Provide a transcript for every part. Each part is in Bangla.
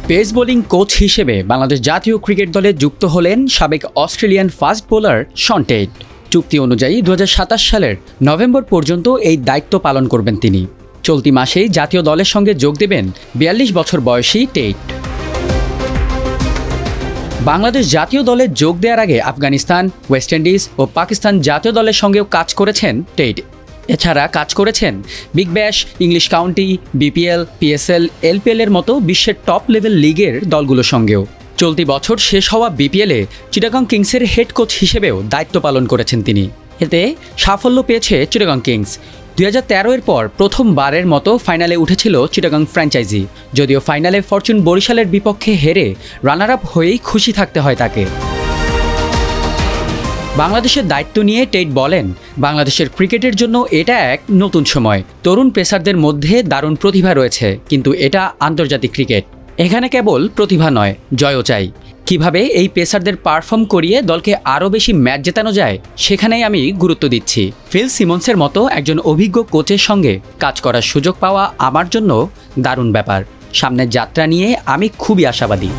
পেস বোলিং কোচ হিসেবে বাংলাদেশ জাতীয় ক্রিকেট দলে যুক্ত হলেন সাবেক Australian fast bowler Shaun Tait. চুক্তি অনুযায়ী 2027 সালের নভেম্বর পর্যন্ত এই দায়িত্ব পালন করবেন তিনি। চলতি মাসেই জাতীয় দলের সঙ্গে যোগ দেবেন 42 বছর বয়সী টেট। বাংলাদেশ জাতীয় দলে যোগ দেওয়ার আগে আফগানিস্তান, ওয়েস্ট ইন্ডিজ ও পাকিস্তান জাতীয় দলের সঙ্গেও কাজ করেছেন টেট। এছাড়া কাজ করেছেন Big Bash, English county, BPL, PSL, LPL এর মতো বিশ্বের টপ লেভেল লিগের দলগুলোর সঙ্গেও। চলতি বছর শেষ হওয়া বিপিএলে চিটাগং কিংসের হেড কোচ হিসেবেও দায়িত্ব পালন করেছেন তিনি। এতে সাফল্য পেয়েছে চিটাগং কিংস। 2013 পর প্রথমবারের মতো ফাইনালে উঠেছিল চিটাগং ফ্র্যাঞ্চাইজি। যদিও ফাইনালে ফরচুন বরিশালের বিপক্ষে হেরে রানার আপ হয়েই খুশি থাকতে হয় তাকে। বাংলাদেশের দায়িত্ব নিয়ে টেট বলেন, বাংলাদেশের ক্রিকেটের জন্য এটা এক নতুন সময়। তরুণ পেসারদের মধ্যে দারুণ প্রতিভা রয়েছে, কিন্তু এটা আন্তর্জাতিক ক্রিকেট। এখানে কেবল প্রতিভা নয়, জয়ও চাই। কিভাবে এই পেসারদের পারফর্ম করিয়ে দলকে আরও বেশি ম্যাচ জেতানো যায়, সেখানেই আমি গুরুত্ব দিচ্ছি। ফিল সিমন্সের মতো একজন অভিজ্ঞ কোচের সঙ্গে কাজ করার সুযোগ পাওয়া আমার জন্য দারুণ ব্যাপার। সামনের যাত্রা নিয়ে আমি খুবই আশাবাদী।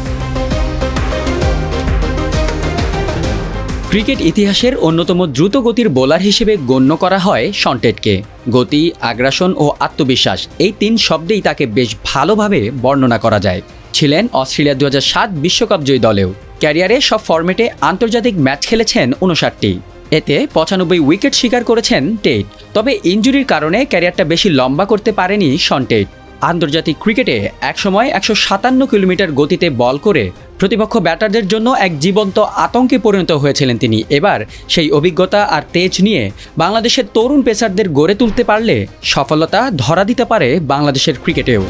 ক্রিকেট ইতিহাসের অন্যতম দ্রুতগতির বোলার হিসেবে গণ্য করা হয় শন টেটকে। গতি, আগ্রাসন ও আত্মবিশ্বাস, এই 3 শব্দেই তাকে বেশ ভালোভাবে বর্ণনা করা যায়। ছিলেন অস্ট্রেলিয়া 2007 বিশ্বকাপ জয়ী দলেও। ক্যারিয়ারে সব ফরম্যাটে আন্তর্জাতিক ম্যাচ খেলেছেন 59টি। এতে 95 উইকেট শিকার করেছেন টেট। তবে ইনজুরির কারণে ক্যারিয়ারটা বেশি লম্বা করতে পারেনি শন টেট। আন্তর্জাতিক ক্রিকেটে একসময় 157 কিলোমিটার গতিতে বল করে প্রতিপক্ষ ব্যাটারদের জন্য এক জীবন্ত আতঙ্কে পরিণত হয়েছিলেন তিনি। এবার সেই অভিজ্ঞতা আর তেজ নিয়ে বাংলাদেশের তরুণ পেসারদের গড়ে তুলতে পারলে সফলতা ধরা দিতে পারে বাংলাদেশের ক্রিকেটেও।